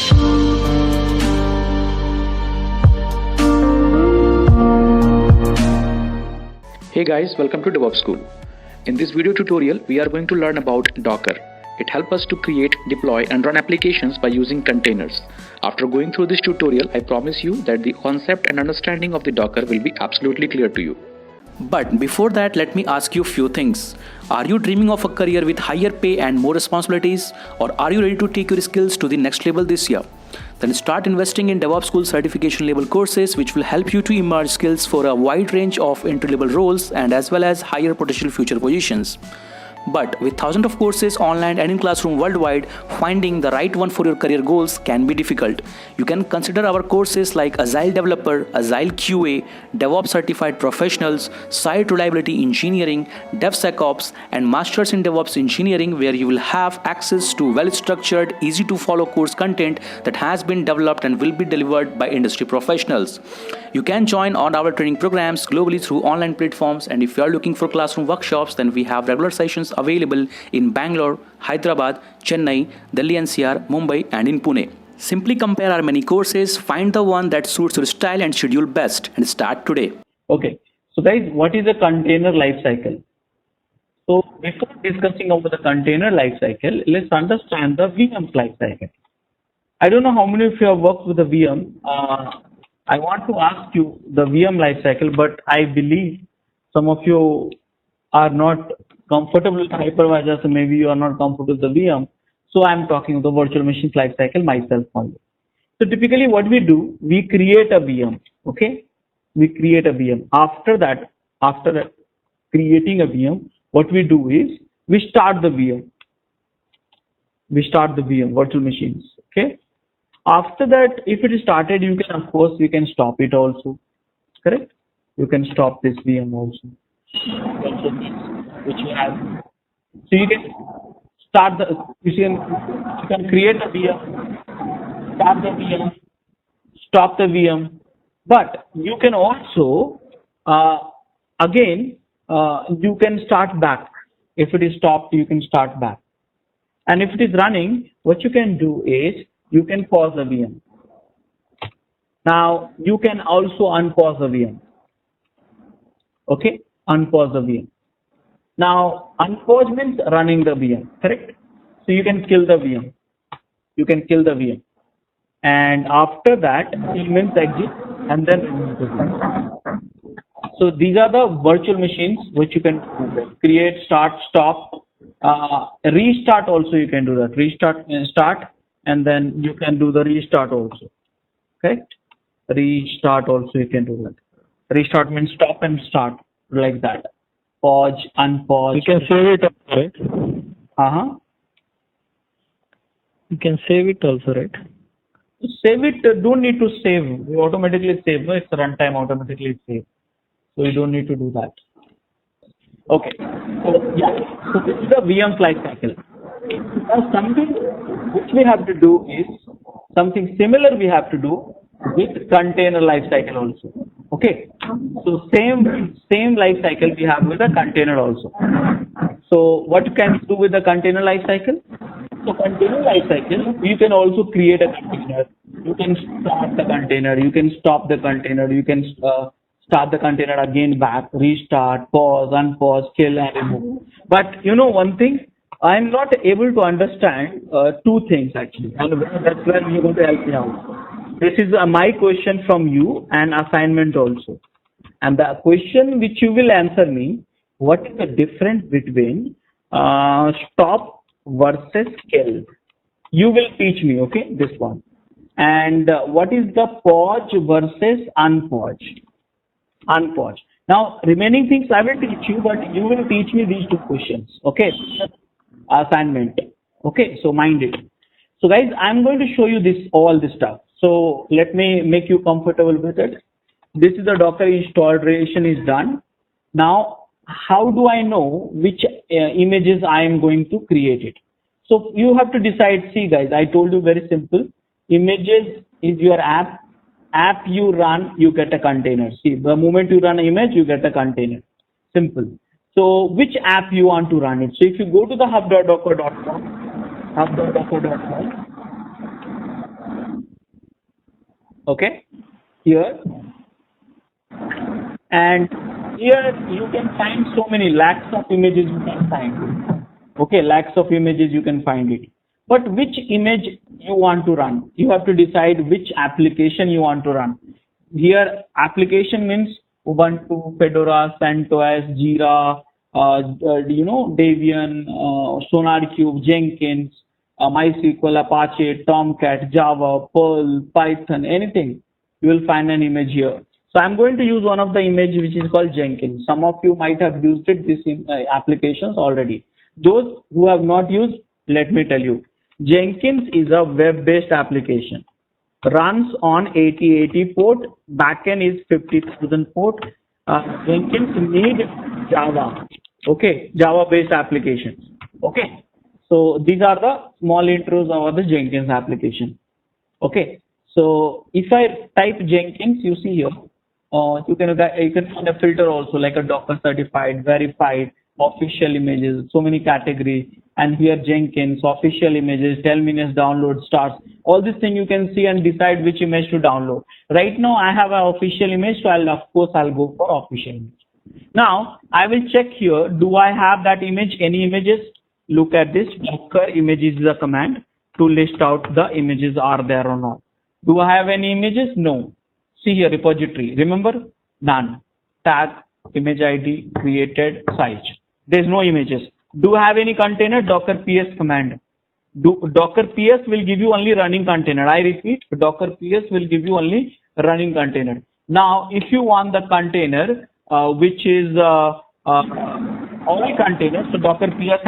Hey guys, welcome to DevOps School. In this video tutorial, we are going to learn about Docker. It helps us to create, deploy and run applications by using containers. After going through this tutorial, I promise you that the concept and understanding of the Docker will be absolutely clear to you. But before that, let me ask you a few things. Are you dreaming of a career with higher pay and more responsibilities? Or are you ready to take your skills to the next level this year? Then start investing in DevOps School certification level courses which will help you to emerge skills for a wide range of entry-level roles and as well as higher potential future positions. But with thousands of courses online and in classroom worldwide, finding the right one for your career goals can be difficult. You can consider our courses like Agile Developer, Agile QA, DevOps Certified Professionals, Site Reliability Engineering, DevSecOps, and Masters in DevOps Engineering, where you will have access to well-structured, easy-to-follow course content that has been developed and will be delivered by industry professionals. You can join on our training programs globally through online platforms, and if you are looking for classroom workshops, then we have regular sessions available in Bangalore, Hyderabad, Chennai, Delhi NCR, Mumbai and in Pune. Simply compare our many courses, find the one that suits your style and schedule best and start today. Okay, so guys, what is a container lifecycle? So before discussing about the container lifecycle, let's understand the VM lifecycle. I don't know how many of you have worked with the VM. I want to ask you the VM lifecycle, but I believe some of you are not comfortable with hypervisors, and maybe you are not comfortable with the VM. So I'm talking the virtual machines lifecycle myself only. So typically what we do, we create a VM, okay? We create a VM. After creating a VM, what we do is we start the VM. We start the VM, virtual machines, okay? After that, if it is started, you can, of course, you can stop it also, correct? You can stop this VM also. Which you have. So you can start the, you can create a VM, start the VM, stop the VM, but you can also, you can start back. If it is stopped, you can start back. And if it is running, what you can do is, you can pause the VM. Now, you can also unpause the VM. Okay, unpause the VM. Now, unpause means running the VM, correct? So you can kill the VM. You can kill the VM. And after that, it means exit and then remove the VM. So these are the virtual machines which you can create, start, stop, restart also you can do that. Restart and start, and then you can do the restart also, correct? Restart also you can do that. Restart means stop and start, like that. Pause, unpause. You can save it also, right? You can save it also, right? Save it, don't need to save. We automatically save. No, it's runtime automatically save. So you don't need to do that. Okay. So yeah. So this is the VM life cycle. Now something which we have to do is something similar we have to do with container life cycle also. Okay, so same life cycle we have with the container also. So what can you do with the container life cycle? So container life cycle, you can also create a container. You can start the container. You can stop the container. You can start the container again, back, restart, pause, unpause, kill and remove. But you know one thing, I'm not able to understand two things actually, and that's where you're going to help me out. This is my question from you and assignment also. And the question which you will answer me, what is the difference between stop versus kill? You will teach me, okay, this one. And what is the pause versus unpause? Unpause. Now, remaining things I will teach you, but you will teach me these two questions, okay? Assignment, okay? So mind it. So guys, I'm going to show you all this stuff. So let me make you comfortable with it. This is the Docker installation is done. Now, how do I know which images I am going to create it? So you have to decide. See guys, I told you very simple. Images is your app. App you run, you get a container. See, the moment you run an image, you get a container. Simple. So which app you want to run it? So if you go to the hub.docker.com, Okay, here, and here you can find so many lakhs of images you can find. Okay, lakhs of images you can find it. But which image you want to run? You have to decide which application you want to run. Here, application means Ubuntu, Fedora, CentOS, Jira, Debian, SonarQube, Jenkins, MySQL, Apache, Tomcat, Java, Perl, Python, anything. You will find an image here. So I'm going to use one of the image which is called Jenkins. Some of you might have used it, these applications already. Those who have not used, let me tell you. Jenkins is a web-based application. Runs on 8080 port. Backend is 50,000 port. Jenkins need Java. Okay, Java-based applications. Okay, so these are the small intros of the Jenkins application. Okay, so if I type Jenkins, you see here, you can find a filter also like a Docker certified, verified, official images, so many categories, and here Jenkins, official images, 10 minutes download starts. All these things you can see and decide which image to download. Right now I have an official image, so I'll go for official image. Now I will check here, do I have that image, any images? Look at this, Docker images is a command to list out the images are there or not. Do I have any images? No. See here, repository, remember? None. Tag, image ID, created, size. There's no images. Do I have any container? Docker ps command. Docker ps will give you only running container. I repeat, Docker ps will give you only running container. Now, if you want the container, which is all containers, so Docker ps-a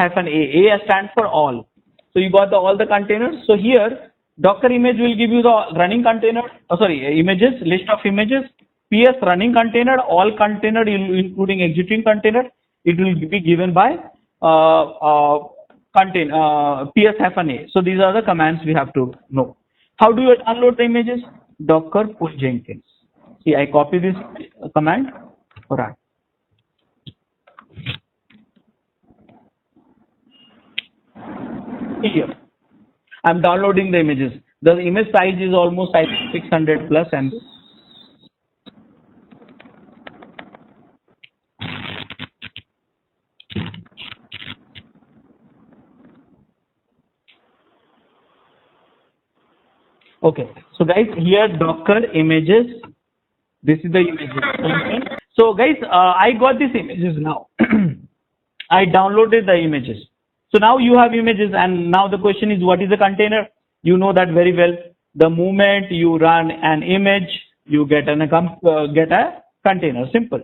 stands for all. So you got all the containers. So here, Docker image will give you the running container, images, list of images, ps running container, all container including exiting container. It will be given by ps-a. So these are the commands we have to know. How do you download the images? Docker pull Jenkins. See, I copy this command. All right. Here, I'm downloading the images. The image size is almost 600 plus MB. Okay, so guys, here Docker images. This is the images. So guys, I got these images now. I downloaded the images. So now you have images, and now the question is, what is the container? You know that very well. The moment you run an image, you get a container. Simple.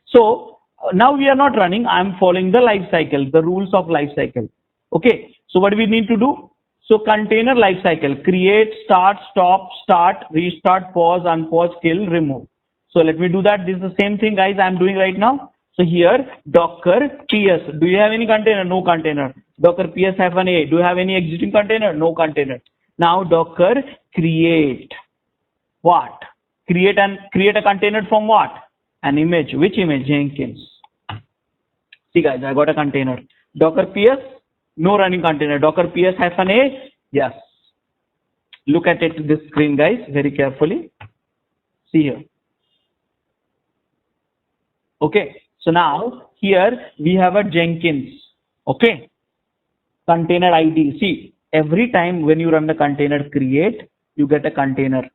So now we are not running. I'm following the life cycle, the rules of life cycle. Okay. So what do we need to do? So container life cycle: create, start, stop, start, restart, pause, unpause, kill, remove. So let me do that. This is the same thing, guys, I'm doing right now. So here, Docker ps. Do you have any container? No container. Docker ps-a. Do you have any exiting container? No container. Now Docker create. What? Create a container from what? An image. Which image? Jenkins. See guys, I got a container. Docker ps, no running container. Docker ps-a. Yes. Look at it, this screen, guys, very carefully. See here. Okay. So now here we have a Jenkins. Okay. Container ID. See, every time when you run the container create, you get a container.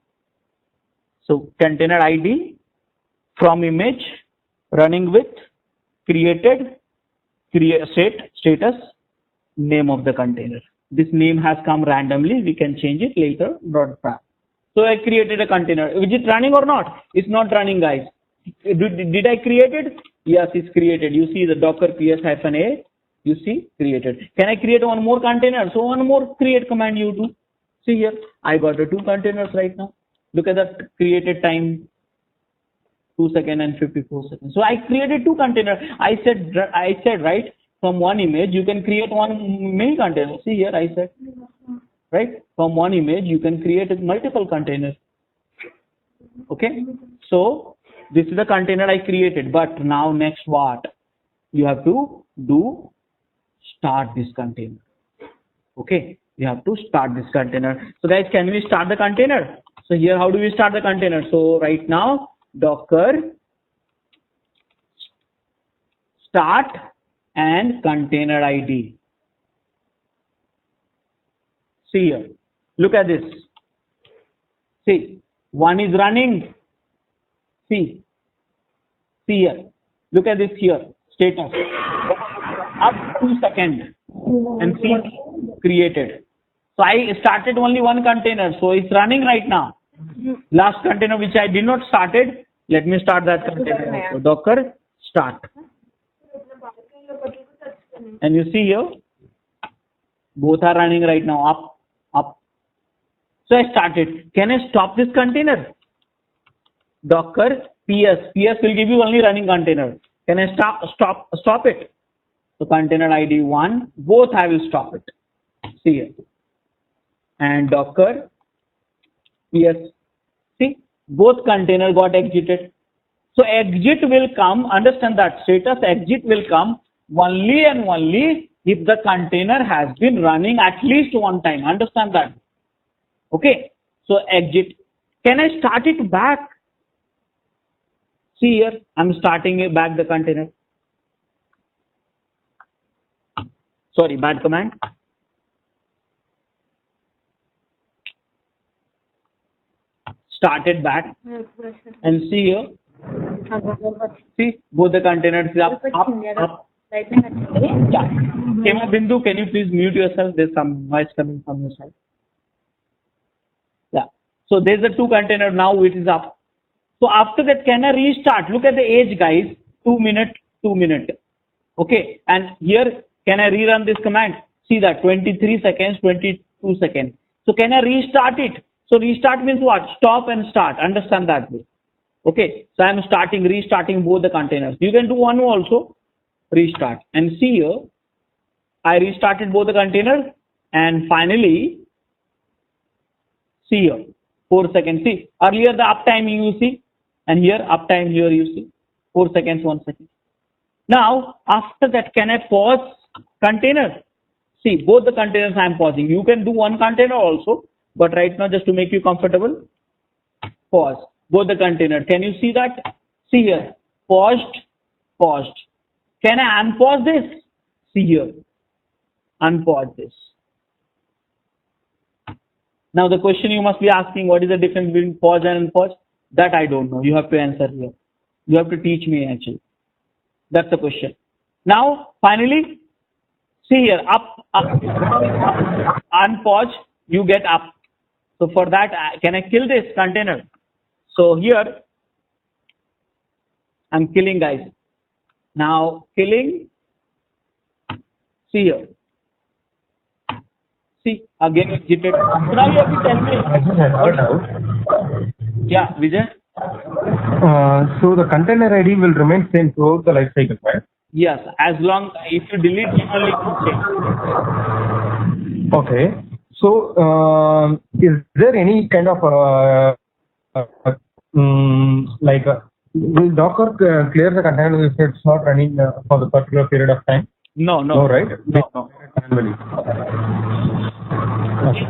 So container ID from image running with created status name of the container. This name has come randomly. We can change it later. So I created a container. Is it running or not? It's not running, guys. Did I create it? Yes, it's created. You see the Docker ps-a. You see, created. Can I create one more container? So one more create command you do. See here, I got the 2 containers right now. Look at the created time, 2 seconds and 54 seconds. So I created 2 containers. I said right, from one image you can create one many containers. See here, I said, right? From one image you can create multiple containers. Okay, so this is the container I created. But now next what? You have to do start this container. Okay, you have to start this container. So guys, can we start the container? So here, how do we start the container? So right now, Docker start and container ID. See here, look at this. See, one is running. See here, look at this here, status. Up 2 seconds and see created. So I started only one container, so it's running right now. Last container which I did not started, let me start that container. So Docker start. And you see here, both are running right now, up. So I started. Can I stop this container? Docker PS will give you only running container. Can I stop it? So container ID 1, both I will stop it. See here. And Docker PS. See, both container got exited. So exit will come, understand that status exit will come only and only if the container has been running at least one time. Understand that. Okay. So exit. Can I start it back? See here, I'm starting it back the container. Sorry, bad command. Start it back and see here. See, both the containers up. Yeah. Kema Bindu, can you please mute yourself? There's some noise coming from your side. Yeah. So there's the two container now, it is up. So after that, can I restart? Look at the age, guys. 2 minutes, 2 minutes. Okay. And here, can I rerun this command? See that 23 seconds, 22 seconds. So can I restart it? So restart means what? Stop and start. Understand that way. Okay. So I'm restarting both the containers. You can do one also. Restart. And see here, I restarted both the containers. And finally, see here, 4 seconds. See, earlier the uptime you see. And here, uptime here you see. 4 seconds, 1 second. Now, after that, can I pause container? See, both the containers I am pausing. You can do one container also. But right now, just to make you comfortable, pause. Both the container. Can you see that? See here. Paused. Can I unpause this? See here. Unpause this. Now the question you must be asking, what is the difference between pause and unpause? That I don't know. You have to answer here. You have to teach me actually. That's the question. Now, finally, see here, up. Unpause, you get up. So for that, can I kill this container? So here, I'm killing, guys. Now, killing. See here. See, again exited. So now you have to tell me. I just had a doubt. Yeah, Vijay? So the container ID will remain same throughout the life cycle, right? Yes, as long if you delete, you only can change. Okay. So is there any kind of will Docker clear the container if it's not running for the particular period of time? No, No, right? No. Manually. Okay.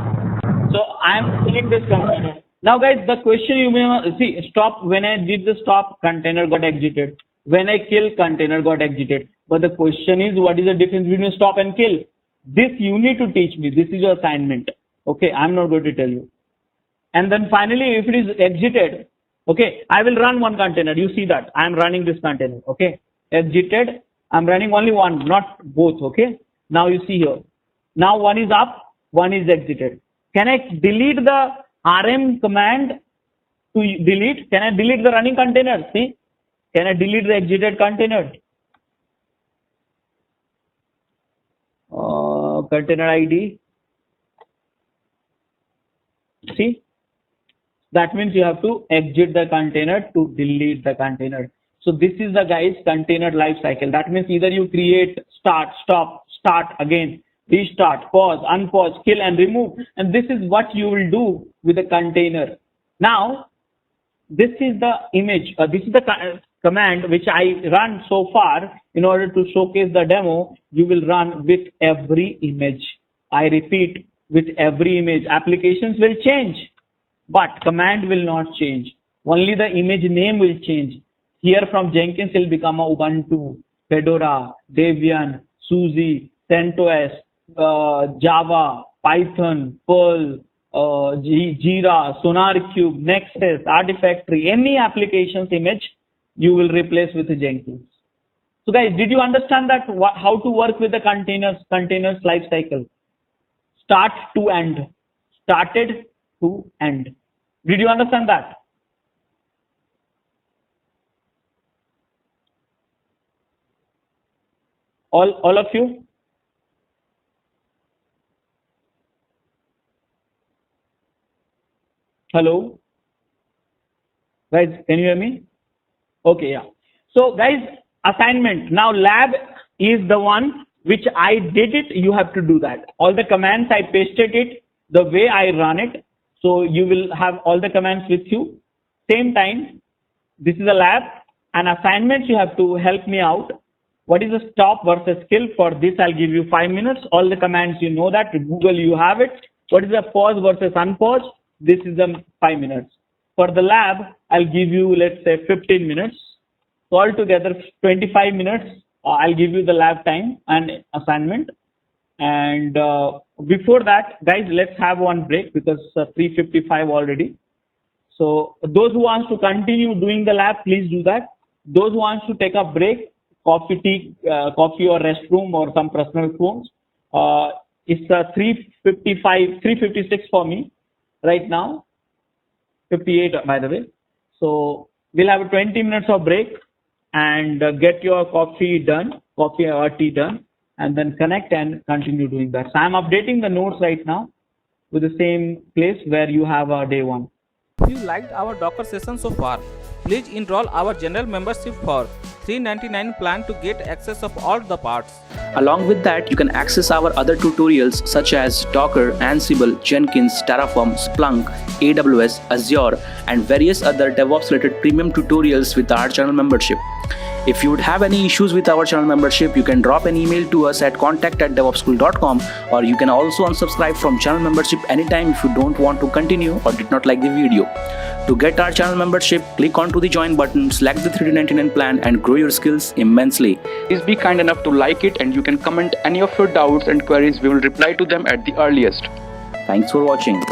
So I am killing this container. Now guys, the question you may see, stop, when I did the stop, container got exited. When I kill, container got exited. But the question is, what is the difference between stop and kill? This you need to teach me. This is your assignment. Okay, I'm not going to tell you. And then finally, if it is exited, okay, I will run one container. You see that I am running this container. Okay, exited. I'm running only one, not both. Okay. Now you see here. Now one is up, one is exited. Can I delete the RM command to delete? Can I delete the running container? See, can I delete the exited container? Container ID. See, that means you have to exit the container to delete the container. So this is the guys container life cycle. That means either you create, start, stop, start again, restart, pause, unpause, kill and remove. And this is what you will do with the container. Now, this is the image, this is the command which I run so far in order to showcase the demo. You will run with every image. I repeat, with every image. Applications will change. but command will not change. Only the image name will change. Here from Jenkins will become a Ubuntu, Fedora, Debian, SUSE, CentOS, Java, Python, Perl, Jira, SonarQube, Nexus, Artifactory, any application's image you will replace with Jenkins. So guys, did you understand that how to work with the containers life cycle? Start to end. Started to end. Did you understand that? All of you? Hello? Guys, can you hear me? Okay, yeah. So guys, assignment. Now lab is the one which I did it. You have to do that. All the commands I pasted it the way I run it. So you will have all the commands with you. Same time, this is a lab. And assignments you have to help me out. What is the stop versus kill? For this I'll give you 5 minutes. All the commands you know that. Google you have it. What is the pause versus unpause? This is the 5 minutes. For the lab, I'll give you, let's say, 15 minutes. So altogether 25 minutes. I'll give you the lab time and assignment. And before that, guys, let's have one break because 3:55 already. So those who want to continue doing the lab, please do that. Those who want to take a break, coffee or restroom or some personal phones, it's 3:56 for me right now. 58 by the way. So we'll have 20 minutes of break and get your coffee or tea done, and then connect and continue doing that. So I'm updating the notes right now with the same place where you have day one. If you liked our Docker session so far, please enroll our general membership for $399 plan to get access of all the parts. Along with that, you can access our other tutorials such as Docker, Ansible, Jenkins, Terraform, Splunk, AWS, Azure, and various other DevOps related premium tutorials with our channel membership. If you would have any issues with our channel membership, you can drop an email to us at contact@devopschool.com, or you can also unsubscribe from channel membership anytime if you don't want to continue or did not like the video. To get our channel membership, click onto the join button, select the $399 plan and grow your skills immensely. Please be kind enough to like it, and you can comment any of your doubts and queries. We will reply to them at the earliest. Thanks for watching.